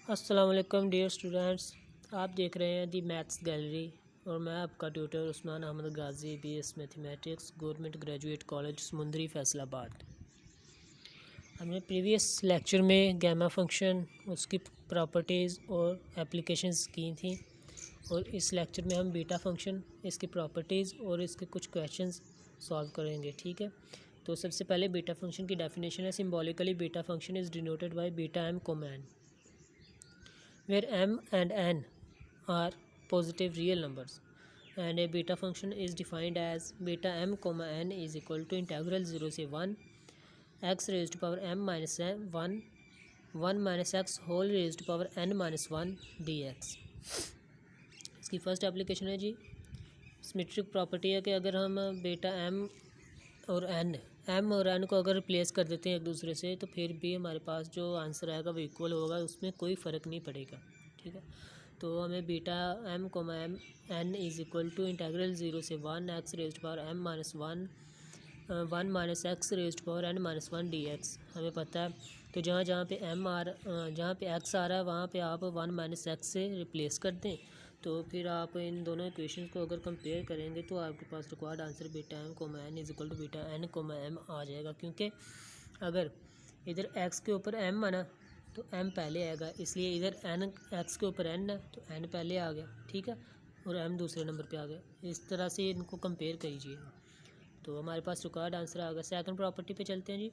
अस्सलाम वालेकुम dear students, आप देख रहे हैं दी मैथ्स गैलरी और मैं आपका tutor Usman Ahmad Ghazi BS mathematics government graduate college Samundri Faisalabad. हमने प्रीवियस लेक्चर में गैमा फंक्शन, उसकी प्रॉपर्टीज़ और एप्लीकेशंस की थी और इस लेक्चर में हम बीटा फंक्शन, इसकी प्रॉपर्टीज़ और इसके कुछ क्वेश्चंस सॉल्व करेंगे। ठीक है, तो सबसे पहले बीटा फंक्शन की डेफिनेशन है। Symbolically beta function is denoted by beta M comma N, where m and n are positive real numbers, and a beta function is defined as beta m comma n is equal to integral 0 से 1 x raised to power m minus 1 minus x whole raised to power n minus 1 dx। इसकी first application है जी, symmetric property है कि अगर हम बेटा M और N को अगर रिप्लेस कर देते हैं एक दूसरे से तो फिर भी हमारे पास जो आंसर आएगा वो इक्वल होगा, उसमें कोई फ़र्क नहीं पड़ेगा। ठीक है, तो हमें beta M comma m n is equal to integral 0 से 1 x raised power M minus 1 minus x raised power N minus 1 D x हमें पता है। तो जहाँ जहाँ पे जहाँ पे एक्स आ रहा है वहाँ पे आप 1 माइनस एक्स से रिप्लेस कर दें, तो फिर आप इन दोनों इक्वेशन को अगर कंपेयर करेंगे तो आपके पास required answer beta M comma N is equal to beta N comma M आ जाएगा। क्योंकि अगर इधर एक्स के ऊपर एम आना तो एम पहले आएगा, इसलिए इधर एन एक्स के ऊपर एन है तो एन पहले आ गया। ठीक है, और एम दूसरे नंबर पे आ गया। इस तरह से इनको कंपेयर कीजिए तो हमारे पास रिक्वायर्ड आंसर आ गया। सेकंड प्रॉपर्टी पे चलते हैं जी।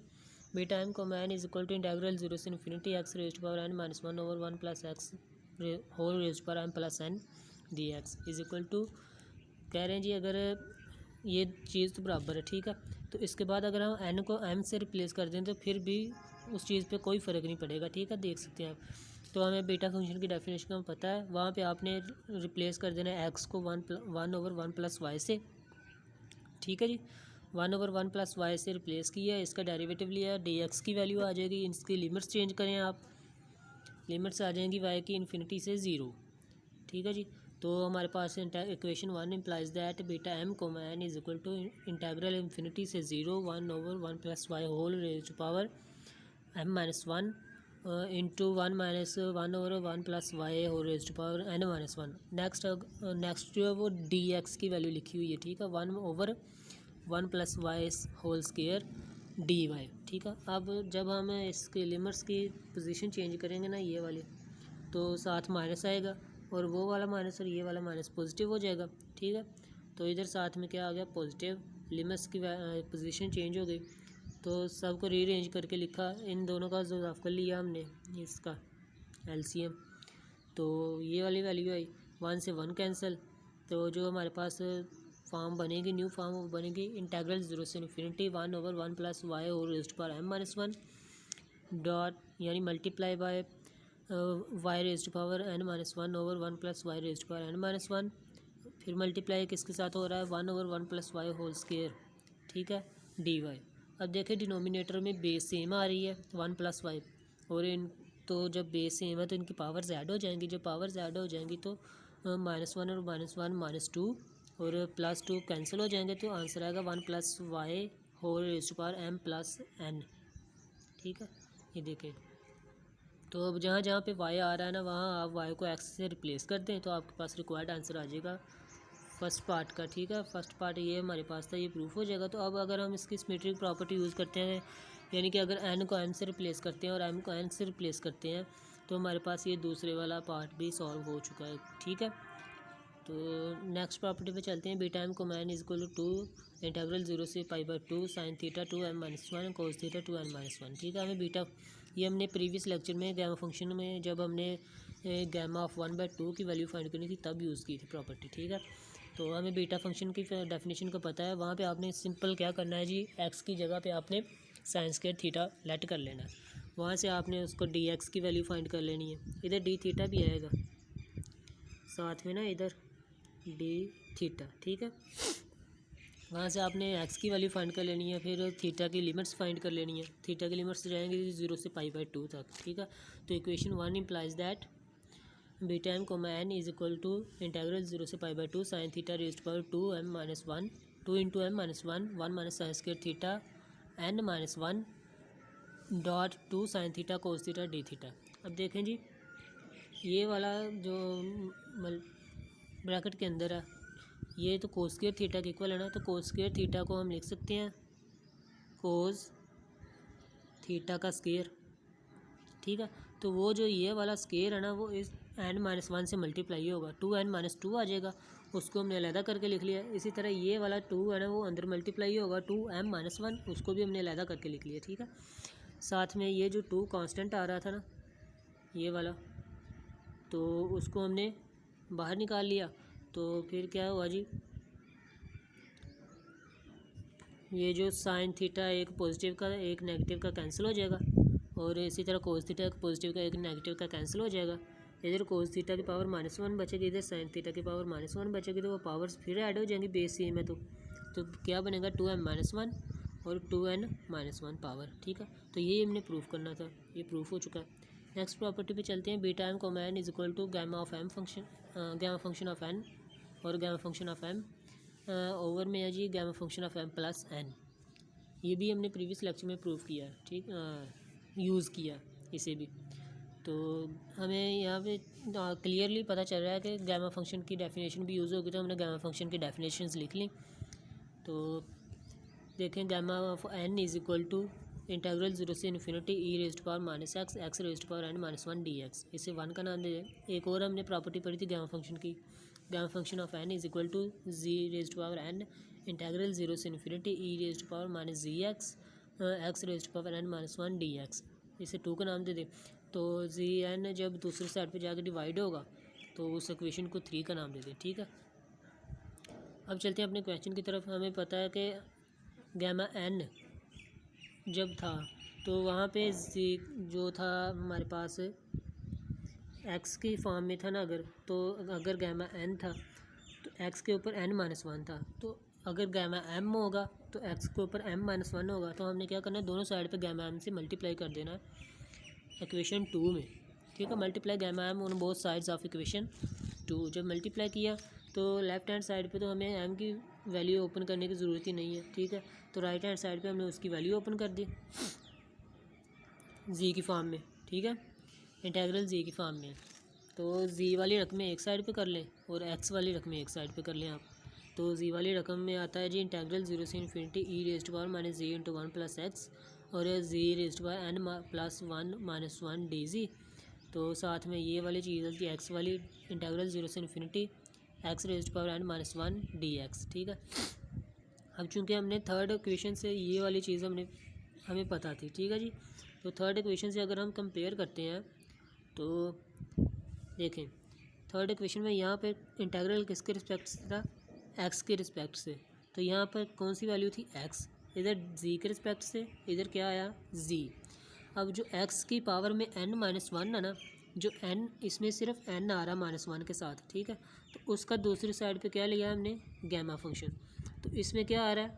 Beta M comma N is equal to integral 0 से infinity X raised power N minus 1 over 1 plus X whole raised power M plus N D X is equal to, कह रहे हैं जी अगर ये चीज़ तो बराबर है। ठीक है, तो इसके बाद अगर हम एन को एम से रिप्लेस कर दें तो फिर भी उस चीज़ पे कोई फ़र्क नहीं पड़ेगा। ठीक है, देख सकते हैं आप। तो हमें बीटा फंक्शन की डेफिनेशन का पता है, वहाँ पे आपने रिप्लेस कर देना है एक्स को 1 ओवर 1 प्लस वाई से। ठीक है जी, 1 ओवर 1 प्लस वाई से रिप्लेस किया, इसका डेरिवेटिव लिया, डी एक्स की वैल्यू आ जाएगी। इसकी लिमिट्स चेंज करें आप, लिमिट्स आ जाएंगी वाई की इन्फिनिटी से 0। ठीक है जी, तो हमारे पास equation 1 implies that beta M comma N is equal to integral infinity से 0 1 over 1 plus Y whole raised power M minus 1 into 1 minus 1 over 1 plus Y whole raised power N minus 1। Next जो है वो D x की value लिखी हुई है। ठीक है, 1 over 1 plus Y whole square d y. ठीक है, अब जब हम इसके लिमिट्स की पोजीशन चेंज करेंगे ना, ये वाली, तो साथ माइनस आएगा और वो वाला माइनस और ये वाला माइनस पॉजिटिव हो जाएगा। ठीक है, तो इधर साथ में क्या आ गया, पॉजिटिव। लिमिट्स की पोजीशन चेंज हो गई तो सबको रीअरेंज करके लिखा, इन दोनों का इजाफ कर लिया हमने, इसका एलसीएम। तो ये वाली वैल्यू आई, 1 से 1 कैंसिल, तो जो हमारे पास फॉर्म बनेगी, न्यू फॉर्म बनेगी इंटेग्रल 0 से इन्फिनिटी 1 ओवर 1 प्लस वाई और raised power M minus 1 dot, यानी multiply by Y raised power N minus 1 over 1 plus Y raised power N minus 1, फिर मल्टीप्लाई किसके साथ हो रहा है, 1 over 1 plus Y whole square. ठीक है, डी वाई। अब देखिए डिनोमिनेटर में बेस सेम आ रही है 1 प्लस वाई, और इन तो जब बेस सेम है तो इनकी पावर्स ऐड हो जाएंगी। जब पावर्स ऐड हो जाएंगी तो -1 और -1 -2 और +2 कैंसिल हो जाएंगे, तो आंसर आएगा 1 plus Y whole raised power M plus n. ठीक है, ये देखिए, तो अब जहाँ जहाँ पे y आ रहा है ना, वहाँ आप y को x से रिप्लेस कर दें तो आपके पास रिक्वायर्ड आंसर आ जाएगा फर्स्ट पार्ट का। ठीक है, फर्स्ट पार्ट ये हमारे पास था, ये प्रूफ हो जाएगा। तो अब अगर हम इसकी सिमेट्रिक प्रॉपर्टी यूज़ करते हैं, यानी कि अगर n को m से रिप्लेस करते हैं और m को n से रिप्लेस करते हैं, तो हमारे पास ये दूसरे वाला पार्ट भी सॉल्व हो चुका है। ठीक है, तो नेक्स्ट प्रॉपर्टी पे चलते हैं। Beta M comma N is equal to integral 0 से π/2 sine theta 2 m minus 1 cos theta 2 n minus 1। ठीक है, हमें बीटा, ये हमने प्रीवियस लेक्चर में गैमा फंक्शन में जब हमने गैमा ऑफ 1/2 की वैल्यू फाइंड करनी थी तब यूज़ की थी प्रॉपर्टी। ठीक है, तो हमें बीटा फंक्शन की डेफिनेशन को पता है। वहाँ पे आपने सिंपल क्या करना है जी, एक्स की जगह पे आपने साइन स्क्वायर थीटा लेट कर लेना है, वहाँ से आपने उसको डी एक्स की वैल्यू फाइंड कर लेनी है। इधर डी थीटा भी आएगा साथ में ना, इधर डी थीटा। ठीक है, वहाँ से आपने एक्स की वैल्यू फाइंड कर लेनी है, फिर थीटा की लिमिट्स फाइंड कर लेनी है। थीटा की लिमिट्स जाएंगी 0 से π/2 तक। ठीक है, तो equation 1 implies that beta M comma N is equal to integral 0 से π/2 sine theta raised power 2 m minus 1 2 into m minus 1 minus sine square theta n minus 1 dot 2 sine theta cos theta D theta. अब देखें जी, ये वाला जो bracket के अंदर है ये तो कोस स्क्वायर थीटा के इक्वल है ना, तो कोस स्क्वायर थीटा को हम लिख सकते हैं कोस थीटा का स्क्वायर, ठीक है। तो वो जो ये वाला स्क्वायर है ना वो इस n-1 से मल्टीप्लाई होगा, 2n-2 आ जाएगा, उसको हमने अलहदा करके लिख लिया। इसी तरह ये वाला 2 है ना वो अंदर मल्टीप्लाई होगा 2m-1, उसको भी हमने अलहदा करके लिख लिया, ठीक है। साथ में ये जो 2 कांस्टेंट आ रहा था ना ये वाला, तो उसको हमने बाहर निकाल लिया। तो फिर क्या हुआ जी, ये जो साइन थीटा एक पॉजिटिव का एक नेगेटिव का कैंसिल हो जाएगा, और इसी तरह कोस थीटा एक पॉजिटिव का एक नेगेटिव का कैंसिल हो जाएगा। इधर कोस थीटा की पावर -1 बचेगी, इधर साइन थीटा की पावर -1 बचेगी, तो वो पावर्स फिर ऐड हो जाएंगी बेस सेम है। तो क्या बनेगा 2m-1 और 2n-1 पावर, ठीक है। तो ये हमने प्रूफ करना था, ये प्रूफ हो चुका है। नेक्स्ट प्रॉपर्टी पे चलते हैं। Beta M comma N is equal to gamma of M function, gamma function of N और gamma function of M over में है जी gamma function of M plus N. ये भी हमने प्रीवियस लेक्चर में प्रूव किया है, ठीक, यूज़ किया इसे भी। तो हमें यहाँ पे क्लियरली पता चल रहा है कि गैमा फंक्शन की डेफिनेशन भी यूज़ होगी, तो हमने गैमा फंक्शन की डेफिनेशंस लिख ली। तो देखें gamma of N is equal to integral 0 से infinity E raised power minus X X raised power N -1 D X, इसे 1 का नाम दे दें। एक और हमने प्रॉपर्टी पढ़ी थी गैमा फंक्शन की, gamma function of N is equal to Z raised power N integral 0 से infinity E raised power minus Z X X raised power N -1 D X, इसे 2 का नाम दे दें। तो जी एन जब दूसरी साइड पे जाकर डिवाइड होगा तो उस इक्वेशन को 3 का नाम दे दें, ठीक है। अब चलते हैं अपने क्वेश्चन की तरफ। हमें पता है कि गैमा एन जब था तो वहाँ पे जी जो था हमारे पास एक्स की फॉर्म में था ना, अगर गैमा एन था तो एक्स के ऊपर n-1 था, तो अगर गैमा एम होगा तो एक्स के ऊपर m-1 होगा। तो हमने क्या करना है, दोनों साइड पे गैमा एम से मल्टीप्लाई कर देना है इक्वेशन 2 में, ठीक है। Multiply gamma m on both sides of equation 2। जब मल्टीप्लाई किया तो लेफ्ट हैंड साइड पे तो हमें एम की वैल्यू ओपन करने की ज़रूरत ही नहीं है, ठीक है। तो राइट हैंड साइड पे हमने उसकी वैल्यू ओपन कर दी जी की फॉर्म में, ठीक है, इंटीग्रल जी की फॉर्म में। तो जी वाली रकमें एक साइड पे कर लें और एक्स वाली रकमें एक साइड पे कर लें आप। तो जी वाली रकम में आता है जी इंटीग्रल 0 से infinity E raised power minus Z into 1 plus X और Z raised power N plus 1 -1 D Z. तो साथ में ये वाली चीज़ होती है एक्स वाली, इंटीग्रल 0 से infinity x raised power N -1 D x, ठीक है। अब चूँकि हमने थर्ड इक्वेशन से ये वाली चीज़ हमें पता थी, ठीक है जी। तो थर्ड इक्वेशन से अगर हम कंपेयर करते हैं तो देखें थर्ड इक्वेशन में यहाँ पे इंटीग्रल किसके रिस्पेक्ट से था, एक्स के रिस्पेक्ट से। तो यहाँ पर कौन सी वैल्यू थी, एक्स, इधर जी के रिस्पेक्ट से, इधर क्या आया, जी। अब जो एक्स की पावर में n-1 है ना, जो n इसमें सिर्फ n आ रहा -1 के साथ, ठीक है। तो उसका दूसरी साइड पे क्या लिया हमने, गैमा फंक्शन। तो इसमें क्या आ रहा है,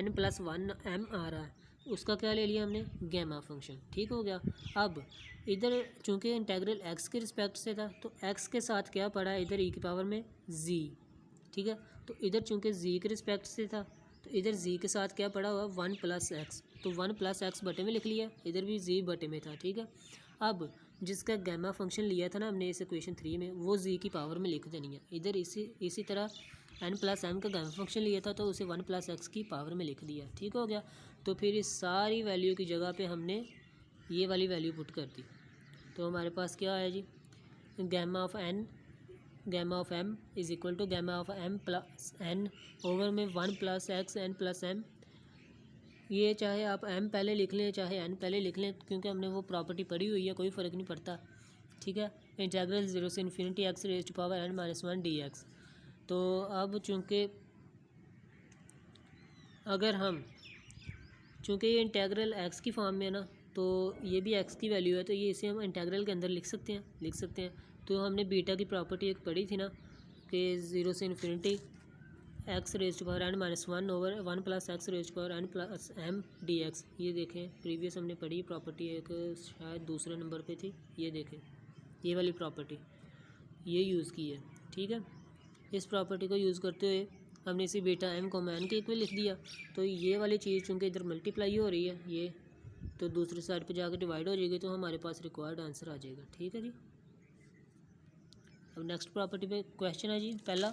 n+1 m आ रहा है, उसका क्या ले लिया हमने, गैमा फंक्शन, ठीक हो गया। अब इधर चूँकि इंटीग्रल एक्स के रिस्पेक्ट से था तो एक्स के साथ क्या पड़ा है, इधर ई की पावर में जी, ठीक है। तो इधर चूँकि जी के रिस्पेक्ट से था तो इधर जी के साथ क्या पड़ा हुआ, 1 + x, तो 1 + x बटे में लिख लिया, इधर भी जी बटे में था, ठीक है। अब जिसका गैमा फंक्शन लिया था ना हमने इस इक्वेशन 3 में, वो जी की पावर में लिख देनी है इधर। इसी तरह n+m का गैमा फंक्शन लिया था तो उसे 1 + x की पावर में लिख दिया, ठीक हो गया। तो फिर इस सारी वैल्यू की जगह पे हमने ये वाली वैल्यू पुट कर दी। तो हमारे पास क्या है जी, gamma of M is equal to gamma of m + n over में 1 + x n+m। ये चाहे आप m पहले लिख लें चाहे n पहले लिख लें, क्योंकि हमने वो प्रॉपर्टी पढ़ी हुई है, कोई फ़र्क नहीं पड़ता, ठीक है। इंटीग्रल 0 से infinity x raised power n -1 D x. तो अब चूँकि ये इंटीग्रल एक्स की फॉर्म में है ना, तो ये भी एक्स की वैल्यू है, तो ये इसे हम इंटीग्रल के अंदर लिख सकते हैं। तो हमने बीटा की प्रॉपर्टी एक पढ़ी थी ना कि 0 से infinity x raised power n -1 over 1 + x raised power n+m D x. ये देखें प्रीवियस हमने पढ़ी प्रॉपर्टी, एक शायद दूसरे नंबर पे थी, ये देखें ये वाली प्रॉपर्टी ये यूज़ की है, ठीक है। इस प्रॉपर्टी को यूज़ करते हुए हमने इसी बीटा m को n के इक्वल लिख दिया। तो ये वाली चीज़ चूँकि इधर मल्टीप्लाई हो रही है ये, तो दूसरी साइड पे जाकर डिवाइड हो जाएगी, तो हमारे पास रिक्वायर्ड आंसर आ जाएगा, ठीक है जी। अब नेक्स्ट प्रॉपर्टी पे क्वेश्चन है जी पहला,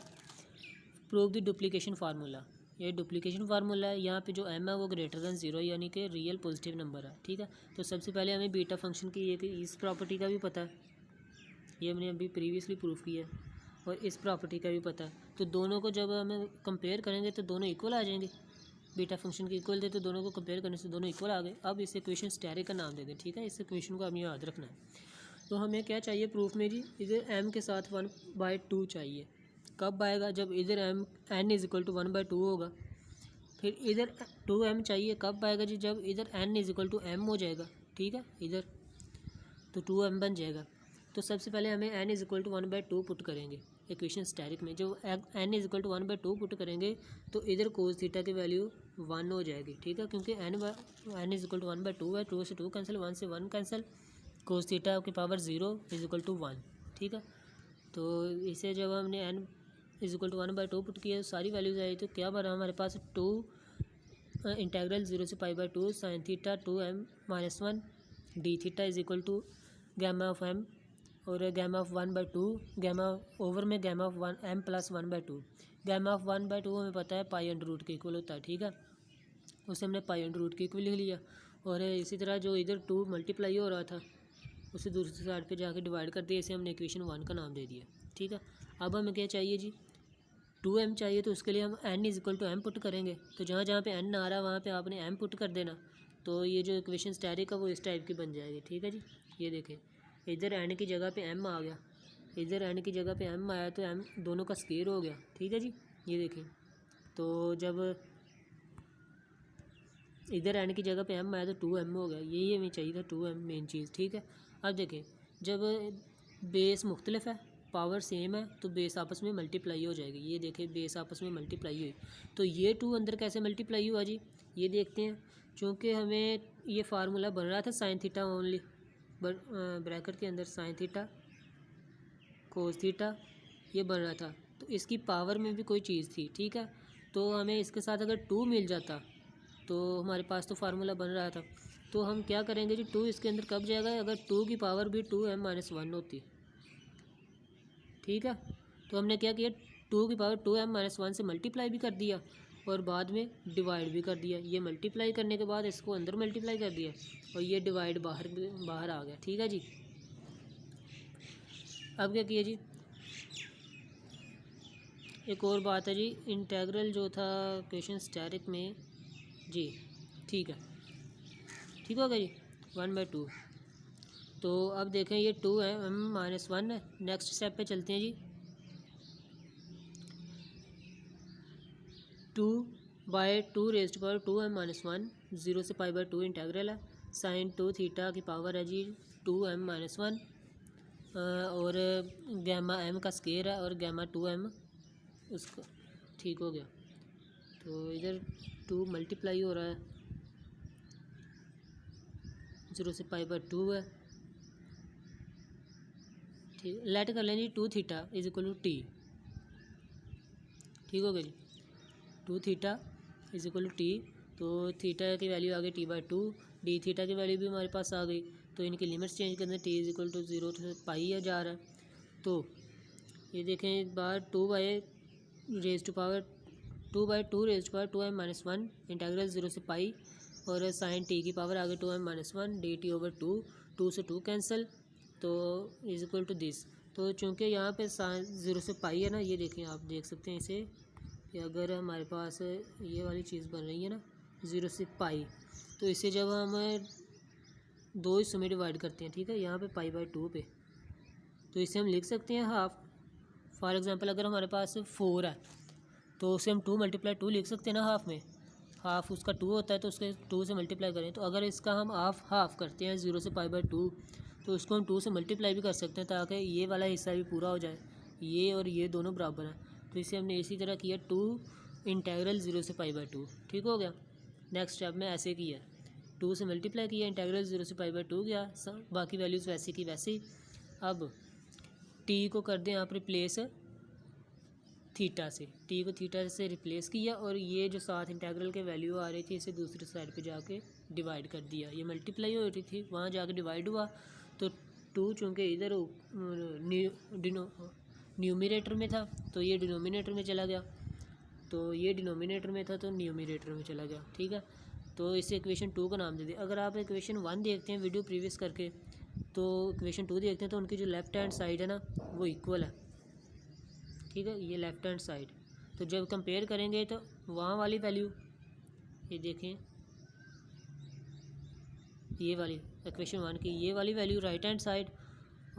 प्रूव द डुप्लीकेशन फार्मूला। ये डुप्लीकेशन फार्मूला है, यहाँ पे जो m है वो ग्रेटर दैन 0 यानी कि रियल पॉजिटिव नंबर है, ठीक है। तो सबसे पहले हमें बीटा फंक्शन की ये कि इस प्रॉपर्टी का भी पता है, ये हमने अभी प्रीवियसली प्रूफ किया है, और इस प्रॉपर्टी का भी पता है। तो दोनों को जब हमें कंपेयर करेंगे तो दोनों इक्वल आ जाएंगे, बीटा फंक्शन की इक्वल थे तो दोनों को कंपेयर करने से दोनों इक्वल आ गए। अब इस इक्वेशन स्टेरिक का नाम दे दें, ठीक है। इस इक्वेशन को हमें याद रखना है। तो हमें क्या चाहिए प्रूफ में जी, इधर m के साथ 1/2 चाहिए। कब आएगा, जब इधर n इज इक्वल टू 1/2 होगा। फिर इधर 2m चाहिए, कब आएगा जी, जब इधर n is equal to m हो जाएगा, ठीक है, इधर तो 2m बन जाएगा। तो सबसे पहले हमें n is equal to 1/2 put करेंगे इक्वेशन स्टेरिक में। जो n is equal to 1/2 put करेंगे तो इधर कोस थीटा की वैल्यू 1 हो जाएगी, ठीक है, क्योंकि n इज इक्वल टू 1/2 है। 2 से 2 कैंसिल, 1 से 1 कैंसिल, कोस थीटा की पावर 0 इज इक्वल टू 1, ठीक है। तो इसे जब हमने n is equal to 1/2 put किया तो सारी वैल्यूज आई, तो क्या बना हमारे पास 2 इंटेग्रल 0 से π/2 sine theta 2m-1 D theta is equal to gamma of m और गैमा ऑफ 1/2 गैमा ओवर में gamma of 1m plus 1/2। Gamma of 1/2 हमें पता है π√रूट के इक्वल होता है, ठीक है, उसे हमने π√रूट के इक्वल लिख लिया। और इसी तरह जो इधर 2 मल्टीप्लाई हो रहा था उसे दूसरी साइड पे जाके डिवाइड कर दिया, इसे हमने इक्वेशन 1 का नाम दे दिया, ठीक है। अब हमें क्या चाहिए जी, 2m चाहिए, तो उसके लिए हम n is equal to m put करेंगे। तो जहाँ जहाँ पे n आ रहा है वहाँ पे आपने m पुट कर देना, तो ये जो इक्वेशन स्टेरिक है वो इस टाइप की बन जाएगी, ठीक है जी। ये देखें, इधर n की जगह पे m आ गया, इधर n की जगह पे m आया, तो m दोनों का स्क्वायर हो गया, ठीक है जी। ये देखें, तो जब इधर n की जगह पे m आया तो 2m हो गया, यही हमें चाहिए था 2m मेन चीज़, ठीक है। अब देखें, जब बेस मुख्तलिफ है पावर सेम है तो बेस आपस में मल्टीप्लाई हो जाएगी। ये देखें, बेस आपस में मल्टीप्लाई हुई, तो ये 2 अंदर कैसे मल्टीप्लाई हुआ जी, ये देखते हैं। चूँकि हमें ये फार्मूला बन रहा था साइन थीटा ओनली, ब्रैकेट के अंदर साइन थीटा कोस थीटा ये बन रहा था, तो इसकी पावर में भी कोई चीज़ थी, ठीक है। तो हमें इसके साथ अगर 2 मिल जाता तो हमारे पास तो फार्मूला बन रहा था। तो हम क्या करेंगे जी, 2 इसके अंदर कब जाएगा, अगर 2 की पावर भी 2m-1 होती, ठीक है। तो हमने क्या किया, 2 की पावर 2m-1 से मल्टीप्लाई भी कर दिया और बाद में डिवाइड भी कर दिया। ये मल्टीप्लाई करने के बाद इसको अंदर मल्टीप्लाई कर दिया और ये डिवाइड बाहर आ गया, ठीक है जी। अब क्या किया जी, एक और बात है जी, इंटेग्रल जो था क्वेश्चन स्टेरिक में जी, ठीक है, ठीक हो गया जी, 1/2। तो अब देखें ये 2m-1 है। नेक्स्ट स्टेप पे चलते हैं जी, 2/2 रेज़्ड पावर 2m-1 0 से π/2 इंटेग्रल है। साइन 2 थीटा की पावर है जी 2m-1 और गैमा m का स्क्वायर है और गैमा 2m उसका, ठीक हो गया। तो इधर 2 मल्टीप्लाई हो रहा है, 0 से π/2 है, ठीक, लेट कर लें जी 2 theta is equal to t, ठीक हो गया जी, 2 theta is equal to t. तो थीटा की वैल्यू आ गई t/2, डी थीटा की वैल्यू भी हमारे पास आ गई। तो इनकी लिमिट्स चेंज करने, t इज इक्वल टू 0 से पाई है जा रहा है। तो ये देखें एक बार 2/2 raise to power 2m-1 integral 0 से पाई और साइन टी की पावर आ गई 2m-1 dt/2, 2 से 2 कैंसिल, तो इज इक्वल टू दिस। तो चूँकि यहाँ पे साइन 0 से पाई है ना, ये देखें, आप देख सकते हैं इसे कि अगर हमारे पास ये वाली चीज़ बन रही है ना 0 से पाई, तो इसे जब हम 2 हिस्सों में डिवाइड करते हैं, ठीक है, यहाँ पे π/2 पे, तो इसे हम लिख सकते हैं हाफ। फॉर एग्जांपल अगर हमारे पास 4 है तो उसे हम 2 × 2 लिख सकते हैं ना हाफ में, हाफ उसका 2 होता है तो उसके 2 से मल्टीप्लाई करें। तो अगर इसका हम हाफ करते हैं 0 से π/2 तो उसको हम 2 से मल्टीप्लाई भी कर सकते हैं ताकि ये वाला हिस्सा भी पूरा हो जाए, ये और ये दोनों बराबर हैं। तो इसे हमने इसी तरह किया 2 इंटेग्रल 0 से π/2, ठीक हो गया। नेक्स्ट स्टेप में ऐसे किया, 2 से मल्टीप्लाई किया, इंटेग्रल 0 से π/2 गया, बाकी वैल्यूज़ वैसे की वैसी। अब टी को कर दें आप रिप्लेस थीटा से, टी को थीटा से रिप्लेस किया और ये जो साथ इंटेग्रल के वैल्यू आ रही थी इसे दूसरी साइड पे जाके डिवाइड कर दिया। ये मल्टीप्लाई हो रही थी, वहाँ जाके डिवाइड हुआ, तो 2 चूँकि इधर न्यूमरेटर में था तो ये डिनोमिनेटर में चला गया, तो ये डिनोमिनेटर में था तो न्यूमरेटर में चला गया, ठीक है। तो इसे इक्वेशन 2 का नाम दे दिया। अगर आप इक्वेशन 1 देखते हैं वीडियो प्रीवियस करके, तो इक्वेशन 2 देखते हैं तो उनकी जो लेफ़्ट हैंड साइड है ना वो इक्वल है, ठीक है, ये लेफ़्ट हैंड साइड। तो जब कंपेयर करेंगे तो वहाँ वाली वैल्यू, ये देखें, ये वाली इक्वेशन 1 की ये वाली वैल्यू राइट हैंड साइड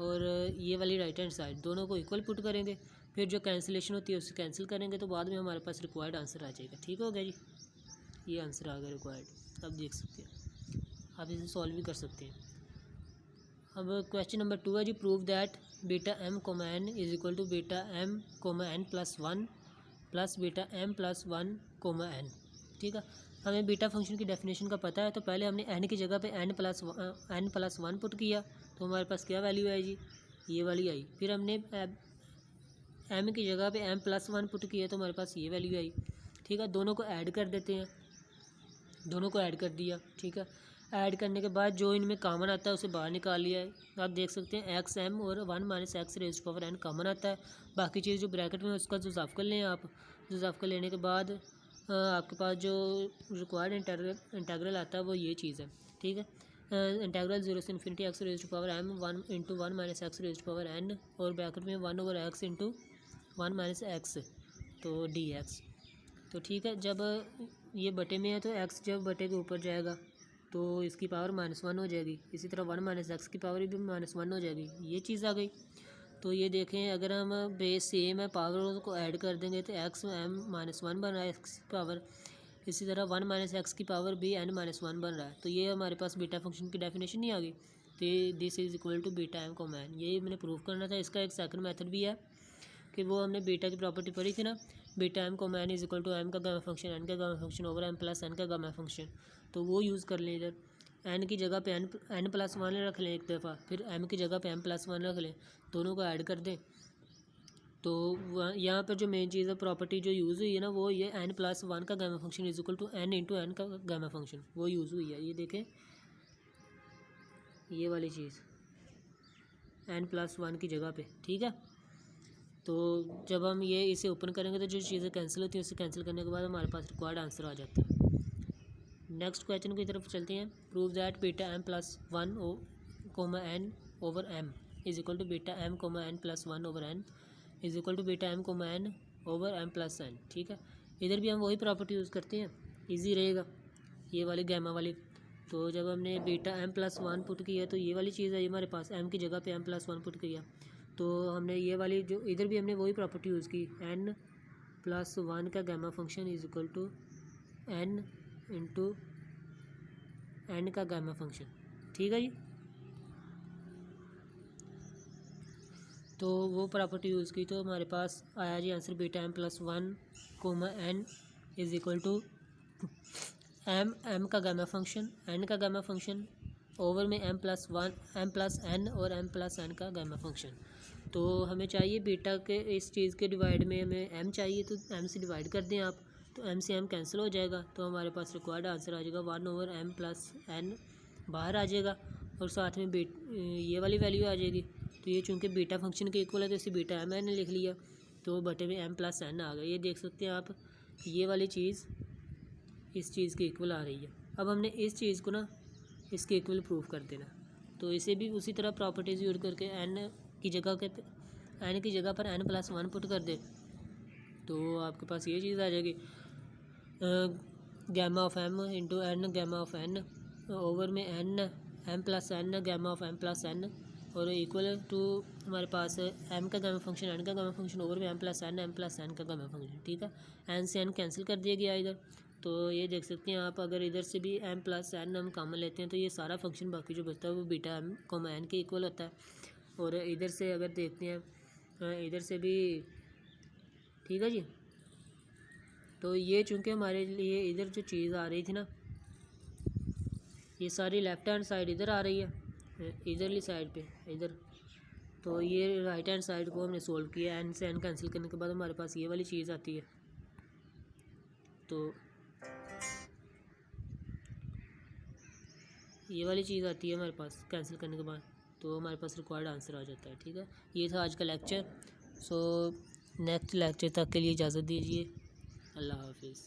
और ये वाली राइट हैंड साइड, दोनों को इक्वल पुट करेंगे, फिर जो कैंसिलेशन होती है उससे कैंसिल करेंगे, तो बाद में हमारे पास रिक्वायर्ड आंसर आ जाएगा। ठीक हो गया जी, ये आंसर आ गया रिक्वायर्ड। आप देख सकते हैं, आप इसे सॉल्व भी कर सकते हैं। अब क्वेश्चन नंबर 2 है जी, prove that beta M comma N is equal to beta M comma N plus 1 plus beta M plus 1 comma N. ठीक है, हमें बीटा फंक्शन की डेफिनेशन का पता है, तो पहले हमने एन की जगह पे एन प्लस 1 पुट किया, तो हमारे पास क्या वैल्यू आई जी, ये वाली आई। फिर हमने एम की जगह पे एम प्लस 1 पुट किया तो हमारे पास ये वैल्यू आई। ठीक है, दोनों को ऐड कर देते हैं, दोनों को ऐड कर दिया। ठीक है, ऐड करने के बाद जो इनमें कॉमन आता है उसे बाहर निकाल लिया है। आप देख सकते हैं एक्स एम और 1 minus x raise to power n common आता है। बाकी चीज़ जो ब्रैकेट में उसका जुज़ाफ कर लें आप। जुज़ाफ कर लेने के बाद आपके पास जो रिक्वायर्ड इंटेग्रल आता है वो ये चीज़ है। ठीक है, इंटेग्रल 0 से infinity x raise to power m 1 into 1 minus x raise to power n और ब्रैकेट में 1 over x into 1 minus x, तो डी एक्स। तो ठीक है, जब ये बटे में है तो एक्स जब बटे के ऊपर जाएगा तो इसकी पावर -1 हो जाएगी। इसी तरह 1 माइनस एक्स की पावर भी -1 हो जाएगी, ये चीज़ आ गई। तो ये देखें, अगर हम बेस सेम है पावर को ऐड कर देंगे तो एक्स एम -1 बन रहा है एक्स की पावर, इसी तरह 1 माइनस एक्स की पावर भी n -1 बन रहा है। तो ये हमारे पास बीटा फंक्शन की डेफिनेशन नहीं आ गई। तो this is equal to beta M comma n, ये मैंने प्रूव करना था। इसका एक सेकंड मेथड भी है कि वो हमने बीटा की प्रॉपर्टी पढ़ी थी ना, beta M comma N is equal to M का गामा फंक्शन एन का gamma function over m plus N का गामा फंक्शन, तो वो यूज़ कर लें। इधर एन की जगह पे एन प्लस 1 रख लें एक दफ़ा, फिर एम की जगह पे एम प्लस 1 रख लें, दोनों को ऐड कर दें। तो यहाँ पर जो मेन चीज़ है प्रॉपर्टी जो यूज़ हुई है ना वो ये एन प्लस 1 का gamma function is equal to n into n का गामा फंक्शन, वो यूज़ हुई है। ये देखें, ये वाली चीज़ एन प्लस 1 की जगह पे। ठीक है, तो जब हम ये इसे ओपन करेंगे तो जो चीज़ें कैंसिल होती हैं उसे कैंसिल करने के बाद हमारे पास रिक्वायर्ड आंसर आ जाता है। नेक्स्ट क्वेश्चन की तरफ चलते हैं। Prove that beta M plus 1 comma n over m is equal to beta M comma N plus 1 over n is equal to beta M comma n over m plus n. ठीक है, इधर भी हम वही प्रॉपर्टी यूज़ करते हैं, easy रहेगा, ये वाली गैमा वाली। तो जब हमने बीटा एम प्लस 1 पुट किया तो ये वाली चीज़ है हमारे पास, एम की जगह पे एम प्लस 1 पुट किया तो हमने ये वाली जो इधर भी हमने वही प्रॉपर्टी यूज़ की, एन प्लस 1 का gamma function is equal to n into n का गामा फंक्शन। ठीक है जी, तो वो प्रॉपर्टी यूज़ की तो हमारे पास आया जी answer beta M plus 1 comma N is equal to M का गामा फंक्शन एन का गामा फंक्शन ओवर में एम प्लस एन और एम प्लस एन का गामा फंक्शन। तो हमें चाहिए बीटा के इस चीज़ के डिवाइड में हमें एम चाहिए, तो एम से डिवाइड कर दें आप, तो एम से एम कैंसिल हो जाएगा, तो हमारे पास रिक्वायर्ड आंसर आ जाएगा 1 ओवर एम प्लस एन बाहर आ जाएगा और साथ में ये वाली वैल्यू आ जाएगी। तो ये चूँकि बीटा फंक्शन के इक्वल है तो इसे बीटा एम एन लिख लिया, तो बटे में एम प्लस एन आ गया। ये देख सकते हैं आप, ये वाली चीज़ इस चीज़ के इक्वल आ रही है। अब हमने इस चीज़ को ना इसके इक्वल प्रूफ कर देना, तो इसे भी उसी तरह प्रॉपर्टीज़ यूज़ करके एन की जगह पर एन प्लस 1 पुट कर दे तो आपके पास ये चीज़ आ जाएगी, gamma of M into N gamma of N over में M plus N gamma of M plus N और इक्वल टू हमारे पास एम का गामा फंक्शन एन का गामा फंक्शन ओवर में एम प्लस एन का गामा फंक्शन। ठीक है, एन से एन कैंसिल कर दिया गया इधर, तो ये देख सकते हैं आप, अगर इधर से भी एम प्लस एन हम कॉमन लेते हैं तो ये सारा फंक्शन बाकी जो बचता है वो बीटा एम कोमा एन के इक्वल होता है। और इधर से अगर देखते हैं इधर से भी, ठीक है जी, तो ये चूँकि हमारे लिए इधर जो चीज़ आ रही थी ना, ये सारी लेफ़्ट हैंड साइड इधर आ रही है, इधरली साइड पे इधर, तो ये राइट हैंड साइड को हमने सोल्व किया, एन से एन कैंसिल करने के बाद हमारे पास ये वाली चीज़ आती है। तो ये वाली चीज़ आती है हमारे पास कैंसिल करने के बाद, तो हमारे पास रिक्वायर्ड आंसर आ जाता है। ठीक है, ये था आज का लेक्चर। सो नेक्स्ट लेक्चर तक के लिए इजाज़त दीजिए। अल्लाह हाफिज़।